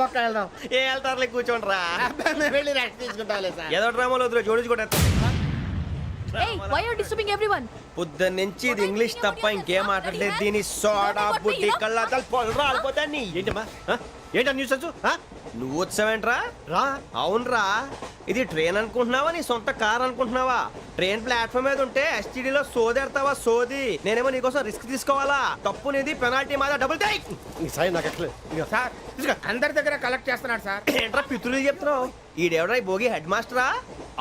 ఒక్క వెళ్దాం. ఏ వెళ్తారులే కూర్చోండి రా. వెళ్ళి రెస్ట్ తీసుకుంటాలే సార్. ఏదో డ్రామాలో వద్దు జోడించుకుంటా. Hey, why are you disturbing everyone? పొద్దున్న నుంచి ఇది ఇంగ్లీష్ తప్ప ఇంకేం మాట్లాడలేదు. దీని సోడా బుడ్డి కళ్ళ పొలరా అల్పోతాన్ని. ఏంటమ్మా ఏంటా న్యూస్ వచ్చు? నువ్వు వచ్చావేంట్రా? రా. అవునరా, ఇది ట్రైన్ అనుకుంటున్నావా నీ సొంత కార్ అనుకుంటున్నావా? ట్రైన్ ప్లాట్ఫామ్ మీద ఉంటే ఎస్టీడీలో సోదేడతావా సోది? నేనేమో నీకోసం రిస్క్ తీసుకోవాలా? తప్పు నీది, పెనాల్టీ మాదా, డబుల్ టై. సార్ నాకు ఎట్లేదు సార్. అందరి దగ్గర కలెక్ట్ చేస్తున్నాడు సార్. ఏంట్రా పితులు చెప్తున్నావు? ఈడెవడ్రా భోగి హెడ్ మాస్టరా?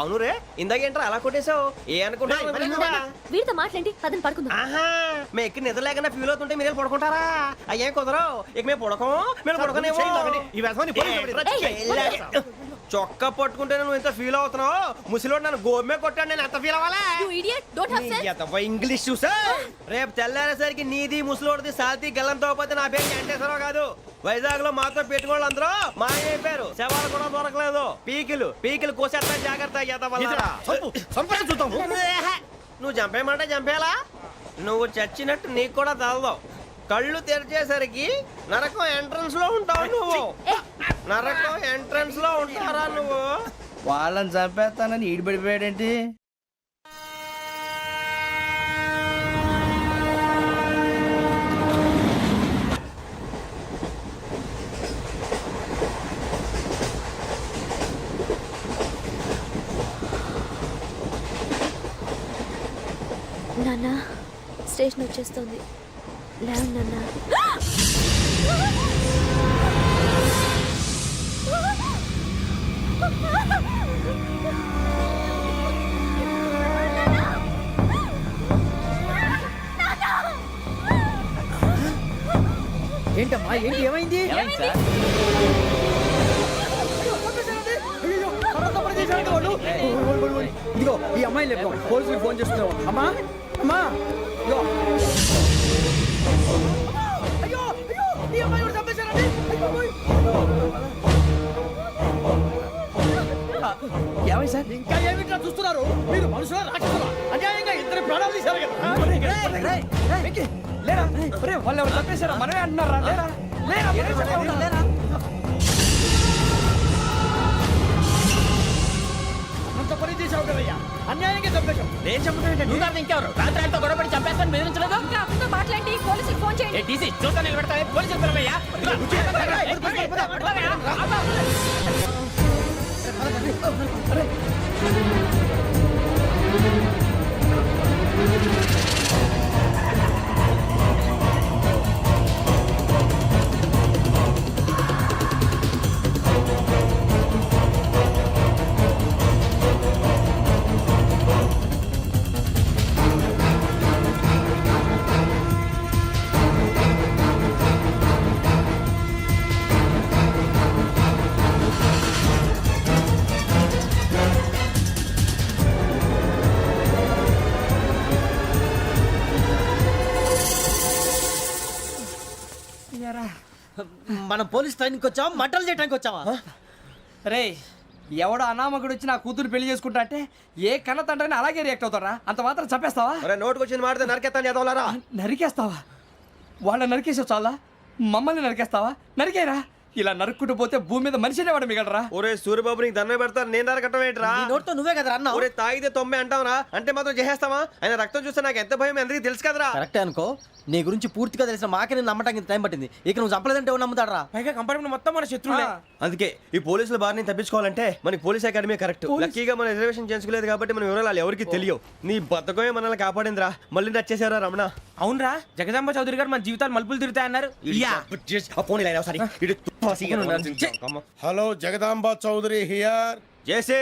అవును రే, ఇందాకేంట్రా అలా కొట్టేశావు? ఏ అనుకుంటున్నావు? వీరితో మాట్లాడి అతను పడుకుందాం. ఆహా, మేము ఎక్కడ నిద్ర లేకుండా ఫీల్ అవుతుంటే మీరు పడుకుంటారా? అయ్యేం కుదరవు. ఇక మేము పడకం, మేము పడకనేమో. చొక్కా పట్టుకుంటే నువ్వు ఎంత ఫీల్ అవుతున్నావు? ముసలివాడు నన్ను గోమే కొట్టాడు, నేను ఎంత ఫీల్ అవ్వాలా? ఇంగ్లీష్ చూసా. రేపు తెల్లారేసరికి నీది ముసలివాడిది సాల్తీ గల్లంతో పోతే నా పేరు వెంకటేశ్వరరావు కాదు. వైజాగ్ లో మాతో పెట్టుకోళ్ళు అందరూ మాయమైపోయారు. శవాలు కూడా దొరకలేదు. పీకిలు కోసేస్తా జాగ్రత్త. నువ్వు చంపేయమంటే చంపేలా? నువ్వు చచ్చినట్టు నీకు కూడా తగదావు. కళ్ళు తెరిచేసరికి నరకం ఎంట్రన్స్ లో ఉంటావు నువ్వు. నరకం ఎంట్రన్స్ లో ఉంటారా నువ్వు? వాళ్ళని చంపేస్తానని ఈడిపడిపోయాడేంటి? నాన్న, స్టేషన్ వచ్చేస్తుంది. లేవు నాన్న. ఏంటమ్మా, ఏంటి, ఏమైంది? ఇదిగో ఈ అమ్మాయి లేదు, పోలీసులకు ఫోన్ చేస్తున్నావు. అమ్మా అమ్మా, ఇదిగో. అయ్యో అయ్యో, ఈ అమ్మాయి కూడా చంపేశారండి. ఏమై సార్, ఇంకా ఏమిట్లా చూస్తున్నారు? మీరు మనుషుల రాక్షసులా? అన్యాయంగా ఇద్దరు ప్రాణాలు తీశారు కదా. లేరా, వాళ్ళు ఎవరు చంపేశారా? మనమే అంటున్నారా? లేరా లేరా లేరా. పని చేసావు కదయ్యా, అన్యాయంగా చంపేశావు. నేను చంపేంటే నువ్వు కాదు ఇంకెవరు? రాత్రి ఆయనతో గొడవపడి చంపేస్తాను బెదిరించలేదు. ఇంకా మాట్లాడి పోలీసులకు ఫోన్ చేయండి. టీసీ చూస్తా నిలబెడతావే, పోలీసులు పిలవయ్యా. మనం పోలీస్ ట్రైనింగ్కి వచ్చావా, మంటలు చేయడానికి వచ్చావా? రే, ఎవడో అనామకుడు వచ్చి నా కూతురు పెళ్లి చేసుకుంటా అంటే ఏ కన్న తండ్రిని అలాగే రియాక్ట్ అవుతారా? అంత మాత్రం చంపేస్తావా? నోటుకు వచ్చింది మాడితే నరికేస్తాను చదవాలరా. నరికేస్తావా? వాళ్ళని నరికేసావు చాలా, మమ్మల్ని నరికేస్తావా? నరికేరా. ఇలా నరుక్కుంటూ పోతే భూమి మీద మనిషినే వాడు మిగలరా. ఒరే సూర్యబాబు, నీకు దండం పెడతారు, నేను నరకటం ఏంట్రా? నోటితో నువ్వే కదా అన్నావు. ఒరే తాగితే 90 అంటావురా, అంటే మాత్రం చేసేస్తావా? ఆయన రక్తం చూస్తే నాకు ఎంత భయం అందరికీ తెలుసు కదరా. కరెక్టే అనుకో, నీ గురించి పూర్తిగా తెలిసిన మాకే నేను నమ్మటానికి టైం పట్టింది. ఇక నువ్వు చంపలేదంటే ఎవరు నమ్ముతాడరా? పైగా కంపార్ట్మెంట్ మొత్తం మన శత్రువులే. అందుకే ఈ పోలీసుల బారిని తప్పించుకోవాలంటే మనకి పోలీస్ అకాడమీ కరెక్ట్. లక్కీగా మనం రిజర్వేషన్ చేసుకోలేదు కాబట్టి మన వివరాలు ఎవరికి తెలియవు. నీ బతకమే మనల్ని కాపాడిందిరా. మళ్ళీ నచ్చేసారా రమణ? అవునరా, జగదాంబ చౌదరి గారు మన జీవితాలు మలుపులు తిరుగుతాయన్నారు. Hello, Jagadamba Chowdary here. చేసే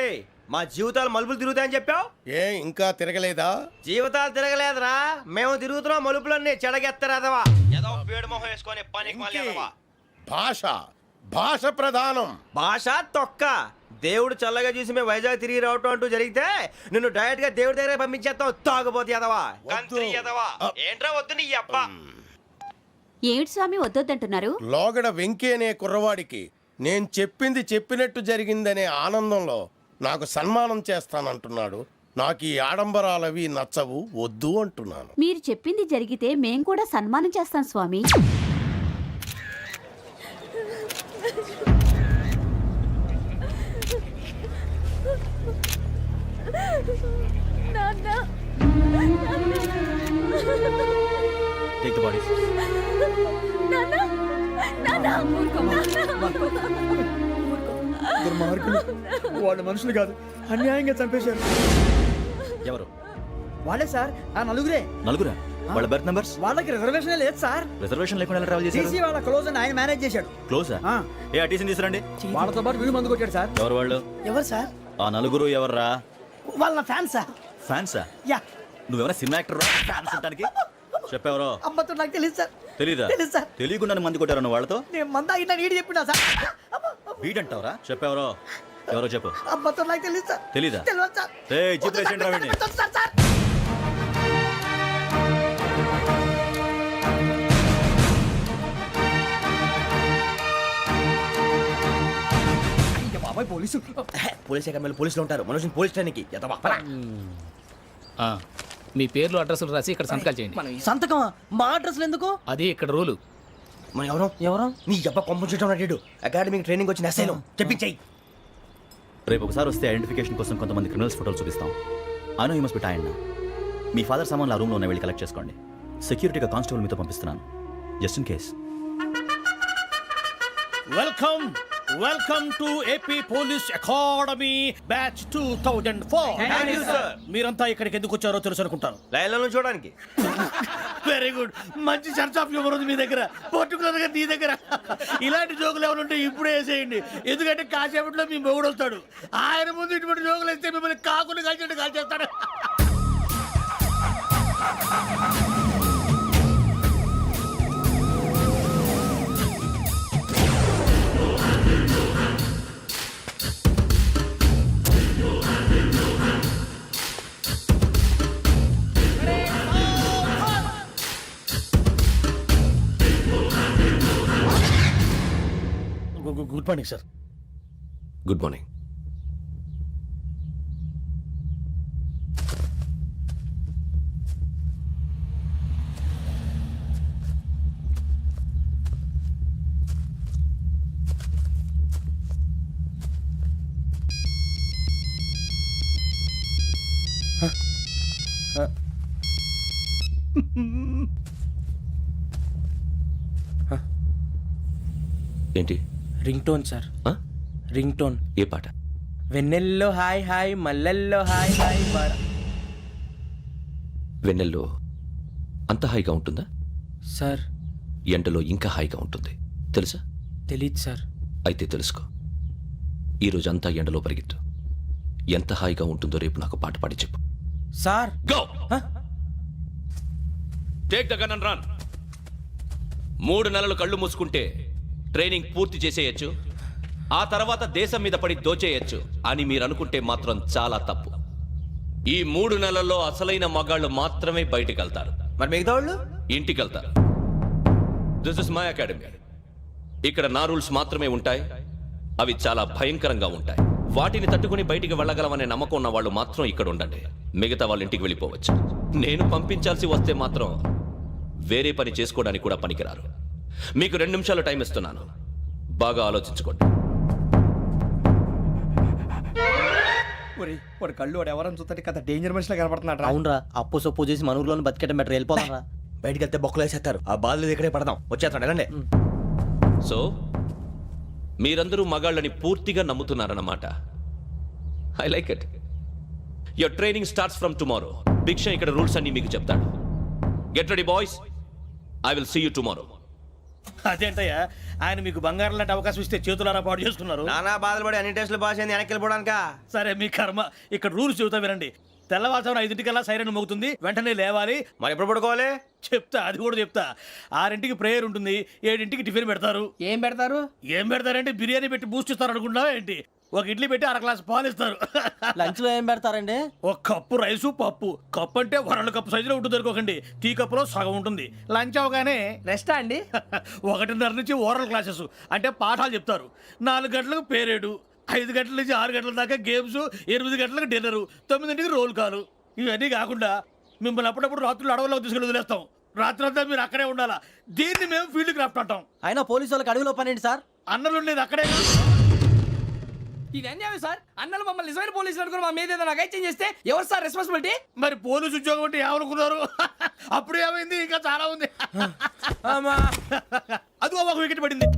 మా జీవితాలు మలుపులు తిరుగుతాయని చెప్పావు. ఏ ఇంకా తిరగలేదా? జీవితాలు తిరగలేదురా, మేము తిరుగుతున్నాం మలుపులన్నీ. చెడగెత్తరాదవా ఏదో పేడు మొహం వేసుకొని పనికి మాలేదవా. భాష ప్రధానం. భాష తొక్క. దేవుడు చల్లగా చూసి మేము వైజాగ్ తిరిగి రావటం అంటూ జరిగితే నిన్ను డైరెక్ట్ గా దేవుడి దగ్గర పంపించేస్తాం. తాగబోతు ఎదవా, కంత్రి ఎదవా. ఏంట్రా వద్దు నీ అబ్బా. ఏమిటి స్వామి వద్దొద్దంటున్నారు? లోగడ వెంకీ అనే కుర్రవాడికి నేను చెప్పింది చెప్పినట్టు జరిగిందనే ఆనందంలో నాకు సన్మానం చేస్తానంటున్నాడు. నాకు ఈ ఆడంబరాలవి నచ్చవు, వద్దు అంటున్నాను. మీరు చెప్పింది జరిగితే మేం కూడా సన్మానం చేస్తాం స్వామి. బాడీస్. దుర్మార్గులు వాళ్ళు మనుషులు కాదు, అన్యాయంగా చంపేశారు. ఎవరు? వాళ్ళే సార్, ఆ నలుగురే. నలుగురా? వాళ్ళ బర్త్ నంబర్స్? వాళ్ళకి రిజర్వేషన్ లేదు సార్. రిజర్వేషన్ లేకుండా ఎలా ట్రావెల్ చేశారు? టీసీ వాళ్ళ క్లోజ్ అని ఆయన మేనేజ్ చేశాడు. క్లోజా? ఆ. ఏ ఆ టీసీని తీసుకురండి. వాళ్ళతో పాటు వీడు మందు కొట్టాడు సార్. ఎవరు వాళ్ళు? ఎవరు సార్? ఆ నలుగురు ఎవర్రా? వాళ్ళ ఫ్యాన్స్ సార్. ఫ్యాన్సా? యా. నువ్వెవరా సినిమా యాక్టర్ రా ఫ్యాన్స్ అంటానికి? చెప్పెవరో? అమ్మతో నాకు తెలియదు సార్. తెలీదా? తెలీదు సార్. తెలియకుండా మంది కొట్టారు వాళ్ళతో? నేను మంద అయినా నీడి చెప్పినా సార్. వీడంటావరా? చెప్పెవరో? ఎవరో చెప్పు. అమ్మతో నాకు తెలియదు సార్. తెలీదా? తెలియదు సార్. ఏయ్, జీప్ రేషన్ రా వీడిని. Sir, sir. అయ్య బాబాయ్ పోలీసు. పోలీస్ అకాడమీలో పోలీసులు ఉంటారు, మనుషులు పోలీస్ ట్రైన్కి ఎదవా. మీ పేర్లు అడ్రస్లు రాసి ఇక్కడ సంతకాలు చేయండి. సంతకమా? మా అడ్రస్లు ఎందుకు? అది ఇక్కడ రూలు. మనం ఎవరో ఎవరు? నీ అబ్బా పంపించడం అడిగాడు. అకాడమిక్ ట్రైనింగ్ వచ్చిన అసైలం చెప్పించాయి. రేపు ఒకసారి వస్తే ఐడెంటిఫికేషన్ కోసం కొంతమంది క్రిమినల్స్ ఫోటోలు చూపిస్తాం. I know you must be tired now. Me father సామాన్లు ఆ రూమ్లో ఉన్న వెళ్ళి కలెక్ట్ చేసుకోండి. సెక్యూరిటీగా కానిస్టేబుల్ మీతో పంపిస్తున్నాను, just in case. Welcome to AP police academy batch 2004. మీరంతా ఇక్కడికి ఎందుకు వచ్చారో తెలుసు అనుకుంటాను. లైన్లో చూడడానికి. వెరీ గుడ్, మంచి సెన్స్ ఆఫ్ హ్యూమర్ ఉంది మీ దగ్గర, పర్టికులర్ గా నీ దగ్గర. ఇలాంటి జోకులు ఏమైనా ఉంటే ఇప్పుడే వేసేయండి, ఎందుకంటే కాసేపట్లో మీ మొగుడు వస్తాడు. ఆయన ముందు ఇటువంటి జోకులు వేస్తే మిమ్మల్ని కాకుని కాల్చేట్టు కాల్చేస్తాడు. Good morning sir. Good morning. ఏంటి? Ring tone sir. Ring tone. ఏ పాట? వెన్నెల్లో హాయ్ హాయ్ మల్లెల్లో హాయ్ హాయ్ వెన్నెల్లో అంత హాయిగా ఉంటుందా సార్? ఎండలో ఇంకా హాయిగా ఉంటుంది తెలుసా? తెలీదు సార్. అయితే తెలుసుకో. ఈరోజు అంతా ఎండలో పరిగెత్తు. ఎంత హాయిగా ఉంటుందో రేపు నాకు పాట పాడి చెప్పు. Sir go take the gun and run. 3 నెలలు కళ్ళు మూసుకుంటే ట్రైనింగ్ పూర్తి చేసేయచ్చు, ఆ తర్వాత దేశం మీద పడి దోచేయచ్చు అని మీరు అనుకుంటే మాత్రం చాలా తప్పు. ఈ 3 నెలల్లో అసలైన మగాళ్ళు మాత్రమే బయటికి వెళ్తారు. మరి మిగతా వాళ్ళు ఇంటికి వెళ్తారు. This is my academy. ఇక్కడ నా రూల్స్ మాత్రమే ఉంటాయి. అవి చాలా భయంకరంగా ఉంటాయి. వాటిని తట్టుకుని బయటికి వెళ్ళగలమనే నమ్మకం ఉన్న వాళ్ళు మాత్రం ఇక్కడ ఉండండి. మిగతా వాళ్ళు ఇంటికి వెళ్ళిపోవచ్చు. నేను పంపించాల్సి వస్తే మాత్రం వేరే పని చేసుకోవడానికి కూడా పనికిరారు. మీకు 2 నిమిషాలు టైం ఇస్తున్నాను, బాగా ఆలోచించుకోండి. వాడు కళ్ళు వాడు ఎవరైనా చూస్తే కదా డేంజర్ మనిషిలో కనపడుతున్నాడు. అవునరా, అప్పు సొప్పు చేసి మన ఊర్లో బతికేట బెటర్. వెళ్ళిపోతారా? బయటికి వెళ్తే బొక్కలు వేసేస్తారు. ఆ బాధలు ఇక్కడే పడదాం. వచ్చేస్తాడు వెళ్ళండి. సో మీరందరూ మగాళ్ళని పూర్తిగా నమ్ముతున్నారన్నమాట. I like it. Your training starts from tomorrow. భిక్ష ఇక్కడ రూల్స్ అన్ని మీకు చెప్తాడు. Get ready boys, I will see you tomorrow. అదేంటయ్యా, ఆయన మీకు బంగారం లాంటి అవకాశం ఇస్తే చేతులారా పాటు చేసుకున్నారు. నానా బాధలు పడి అన్ని టెస్టులు పాస్ అయింది, వెనక్కి వెళ్ళిపోవడానికా? సరే మీ కర్మ. ఇక్కడ రూల్స్ చెబుతా వినండి. తెల్లవారుజామున 5:00కల్లా సైరన్ మోగుతుంది, వెంటనే లేవాలి. మరి ఎప్పుడు పడుకోవాలి? చెప్తా, అది కూడా చెప్తా. 6ంటికి ప్రేయర్ ఉంటుంది, 7ంటికి టిఫిన్ పెడతారు. ఏం పెడతారు? ఏం పెడతారంటే బిర్యానీ పెట్టి బూస్ట్ ఇస్తారు అనుకుంటున్నావా ఏంటి? ఒక ఇడ్లీ పెట్టి 1/2 గ్లాస్ పాలు ఇస్తారు. లంచ్ లో ఏం పెడతారండి? ఒక కప్పు రైసు పప్పు. కప్పు అంటే 1/2 కప్పు సైజులో ఉంటుంది అనుకోకండి. టీ కప్పులో సగం ఉంటుంది. లంచ్ అవగానే రెస్టా అండి? 1:30 నుంచి ఓరల్ క్లాసెస్ అంటే పాఠాలు చెప్తారు. 4 గంటలకు పేరేడు, 5 గంటల నుంచి 6 గంటల దాకా గేమ్స్, 8 గంటలకు డిన్నరు, 9ంటికి రోల్ కాలు. ఇవన్నీ కాకుండా మిమ్మల్ని అప్పుడప్పుడు రాత్రులు అడవుల్లో తీసుకెళ్ళి వదిలేస్తాం. రాత్రంతా మీరు అక్కడే ఉండాలా. దీన్ని మేము ఫీల్డ్ క్రాఫ్ట్ అంటాం. అయినా పోలీసు వాళ్ళకి అడవిలో పని ఏంటి సార్? అన్నలు ఉండేది అక్కడే. ఇది అన్యాయం సార్. అన్నలు మమ్మల్ని నిజమైన పోలీసులు అనుకుని మా మీద ఏదైనా నగైత్యం చేస్తే ఎవరు సార్ రెస్పాన్సిబిలిటీ? మరి పోలీసు ఉద్యోగం అంటే ఏమనుకున్నారు? అప్పుడు ఏమైంది, ఇంకా చాలా ఉంది. అది ఒక వికెట్ పడింది.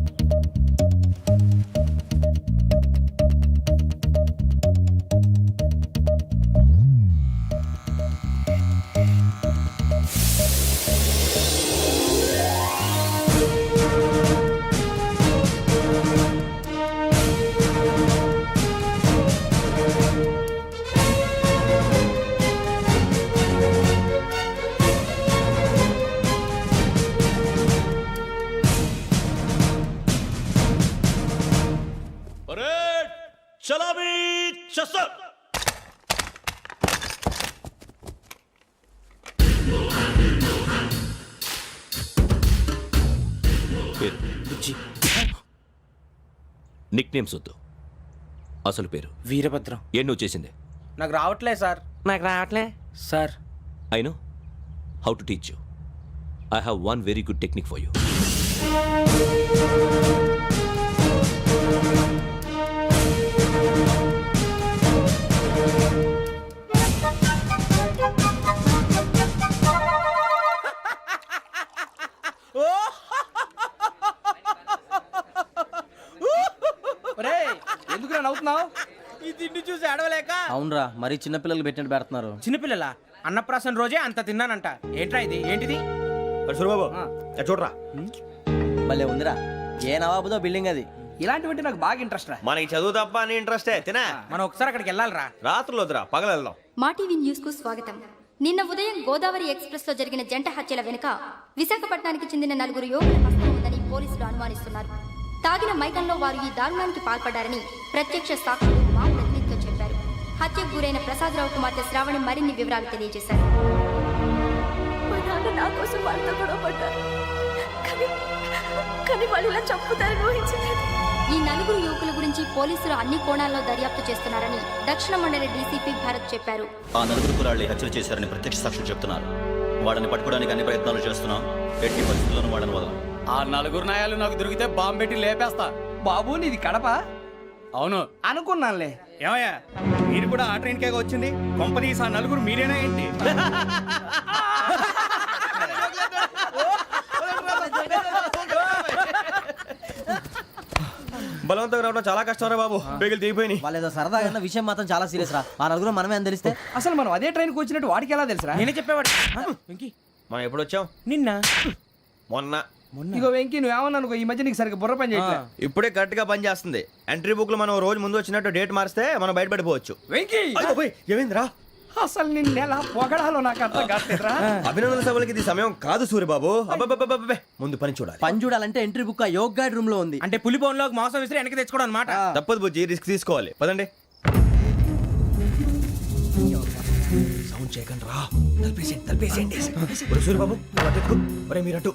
చలాబీ చస్టర్. పేరు నిక్ నేమ్స్ వద్దు, అసలు పేరు. వీరభద్రం. ఏం నువ్వు చేసింది? నాకు రావట్లే సార్. నాకు రావట్లే sir. I know how to teach you. I have one very good technique for you. ఎందుకు నవ్వుతున్నావు? ఈ తిండి చూసి అడవలేక. అవునరా, మరీ చిన్నపిల్లలు పెట్టినట్టు పెడుతున్నారు. చిన్నపిల్లల అన్నప్రాసన రోజే అంత తిన్నానంట. ఏంట్రా ఇది? ఏంటిది? సూరిబాబు చూడరా. భలే ఉందిరా. ఏ నవాబుదో బిల్డింగ్ అది. ఇలాంటివంటే నాకు బాగా ఇంట్రెస్ట్ రా. మనకి చదువు తప్ప అని ఇంట్రెస్టే. తినా మనం ఒకసారి అక్కడికి వెళ్ళాలిరా. రాత్రులు వద్దురా, పగలు వెళ్దాం. మా టీవీ న్యూస్ కు స్వాగతం. నిన్న ఉదయం గోదావరి ఎక్స్ప్రెస్ లో జరిగిన జంట హత్యల వెనుక విశాఖపట్నానికి చెందిన 4 యువకుల హస్తం ఉందని పోలీసులు అనుమానిస్తున్నారు. తాగిన మైకంలో వారు ఈ దారుణానికి పాల్పడ్డారని ప్రత్యక్ష సాక్షులు మా ప్రతినిధితో చెప్పారు. హత్యకు గురైన ప్రసాదరావు కుమార్తె శ్రావణి మరిన్ని వివరాలు తెలియజేశారు. నా కోసం వాళ్ళతో గొడవ పడ్డారు, కానీ వాళ్ళు ఇలా చంపుతారని ఊహించలేదు. ఈ 4 యువకుల గురించి పోలీసులు అన్ని కోణాల్లో దర్యాప్తు చేస్తున్నారని దక్షిణ మండలి డీసీపీ భరత్ చెప్పారు. ఆ 4 కులాళ్ళి హత్యలు చేశారని ప్రత్యక్ష సాక్షులు చెప్తున్నారు. వాళ్ళని పట్టుకోవడానికి అన్ని ప్రయత్నాలు చేస్తున్నాం. ఎట్టి పరిస్థితుల్లోనూ వాళ్ళని వదలం. ఆ 4 నాయాలు నాకు దొరికితే బాంబు పెట్టి లేపేస్తా. బాబు నీది కడప? అవును అనుకున్నానులే. ఏమయ్యా, మీరు కూడా ఆ ట్రైన్ కేగా వచ్చింది? కొంపనీస్ ఆ 4 మీరేనా ఏంటి? బలవంతంగా రావడం చాలా కష్టం రా బాబు. బేగులు దిగిపోయినాయి. వాళ్ళు ఏదో సరదాగా అన్న విషయం మాత్రం చాలా సీరియస్ రా. ఆ నలుగురు మనమే అని తెలిస్తే అసలు మనం అదే ట్రైన్కి వచ్చినట్టు వాడికి ఎలా తెలుసురా? నేనే చెప్పేవాడు. వెంకీ, మనం ఎప్పుడు వచ్చాం? నిన్న మొన్న. ఇగో వెంకీ, నువ్వేమన్నా అనుకో, ఈ మధ్య నీకు సరిగ్గా బుర్ర పని చేయట్లే. ఇప్పుడే కరెక్ట్ గా పని చేస్తుంది. ఎంట్రీ బుక్ లో మనం రోజు ముందు వచ్చినట్టు డేట్ మారిస్తే మనం బయటపడిపోవచ్చు. వెంకీ, ఏమైందిరా? అసలు నిన్న ఎలా పొగడాలో నాకు అర్థం కాట్లేదురా. అభినందన సభలకి ఇది సమయం కాదు సూరిబాబు. అబ్బబ్బబ్బబ్బబ్బే, ముందు పని చూడాలి. పని చూడాలంటే ఎంట్రీ బుక్ ఆ యోగ్ గైడ్ రూమ్ లో ఉంది. అంటే పులి బోన్లోకి మాంసం విసిరి వెనక్కి తెచ్చుకోవడం అనమాట. తప్పదు బుజ్జి, రిస్క్ తీసుకోవాలి. పదండి. సౌండ్ చేయకండి రా. తలపేసేయండి. సూరిబాబు మీరటు.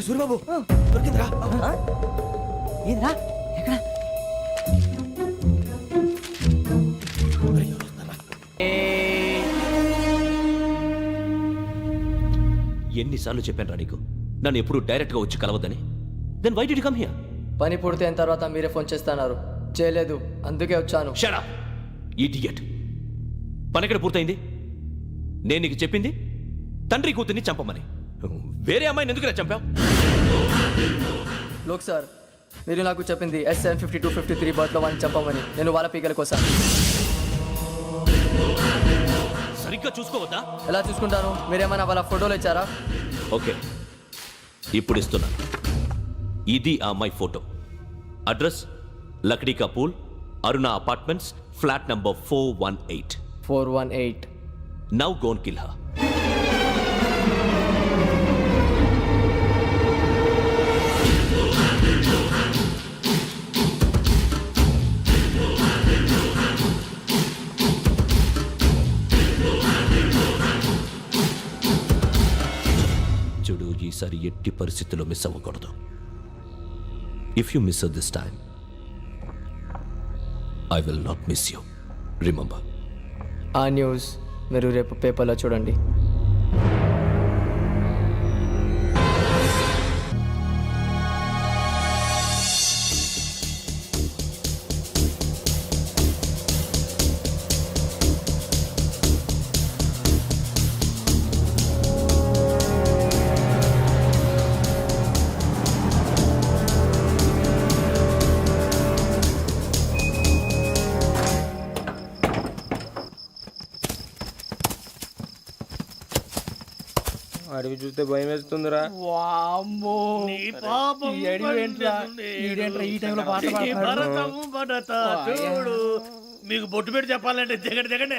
సూరిబాబు దొరికిందిరా. ఏంద్రా ఎక్కడ? ఎన్నిసార్లు చెప్పాను రా నీకు, నన్ను ఎప్పుడు డైరెక్ట్ గా వచ్చి కలవద్దని? Then why did you come here? పని పూర్తయిన తర్వాత మీరే ఫోన్ చేస్తున్నారు. చేయలేదు, అందుకే వచ్చాను. Shut up idiot. పని ఎక్కడ పూర్తయింది? నేను నీకు చెప్పింది తండ్రి కూతుర్ని చంపమని. వేరే అమ్మాయిని ఎందుకు చంపావు? లోక్ సార్, మీరు నాకు చెప్పింది SN5253 బర్త్లో వాళ్ళని చంపమని. నేను వాళ్ళ పీకల కోసం. సరిగ్గా చూసుకోవద్దా? ఎలా చూసుకుంటాను? మీరేమైనా వాళ్ళ ఫోటోలు ఇచ్చారా? ఓకే, ఇప్పుడు ఇస్తున్నాను. ఇది ఆ అమ్మాయి photo. Address Lakdi కపూల్, Aruna apartments, flat number 418. 418. Now go and kill her. చూడు, ఈసారి ఎట్టి పరిస్థితుల్లో మిస్ అవ్వకూడదు. If you miss this time, I will not miss you. Remember. ఆ న్యూస్ మీరు రేపు పేపర్లో చూడండి. అడవి చూస్తే భయం వేస్తుందిరా. వామ్మో నీ పాపం ఈ అడవి ఏంట్రా? ఈడేంట్రా ఈ టైంలో పాట నీ పాడుతున్నాడు? భరతం భరత చూడు. మీకు బొట్టు పెట్టి చెప్పాలంటే దిగండి దిగండి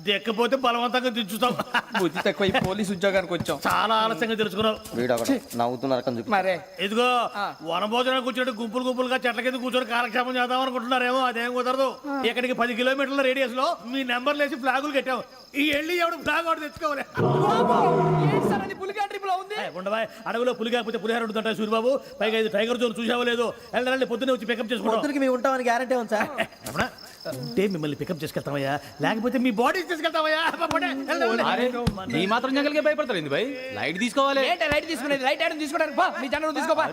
దిక్కపోతే బలవంతంగా దించుతాం. బుద్ధి తక్కువ ఈ పోలీస్ ఉద్యోగానికి వచ్చాం. చాలా ఆలస్యంగా తెలుసుకున్నావు. వీడు అక్కడ నవ్వుతున్నారు కని చెప్పి మరే ఇదిగో వనభోజనానికి కూర్చోటి గుంపులు గుంపులుగా చెట్ల కింద కూర్చొని కాలక్షేపం చేద్దాం అనుకుంటున్నారేమో, అదేం కుదరదు. ఇక్కడికి 10 కిలోమీటర్ల రేడియస్ లో మీ నెంబర్లు వేసి ఫ్లాగులు కట్టాం. ఈ వెళ్ళి ఎవడు ఫ్లాగ్ ఒకటి తెచ్చుకోవాలి. ఉండవా అడవిలో పులి కాకపోతే పులిహార ఉంటుంట సూర్యబాబు. పైగా ఇది టైగర్ జోన్ చూసావో లేదో. వెళ్ళండి పొద్దున్నే వచ్చి పికప్ చేసుకుంటాం. పొద్దునకి మేము ఉంటామని గ్యారంటీ ఉంది సార్. రమణ, ఉంటే మిమ్మల్ని పికప్ చేసుకెళ్తామయ్యా, లేకపోతే మీ బాడీ తీసుకెళ్తామయ్యా. ఈ మాత్రం జంగల్కే భయపడతారు ఏంది భయ్? లైట్ తీసుకోవాలి. లైట్ తీసుకునేది లైట్ తీసుకోవడానికి మీ జనం తీసుకోపా.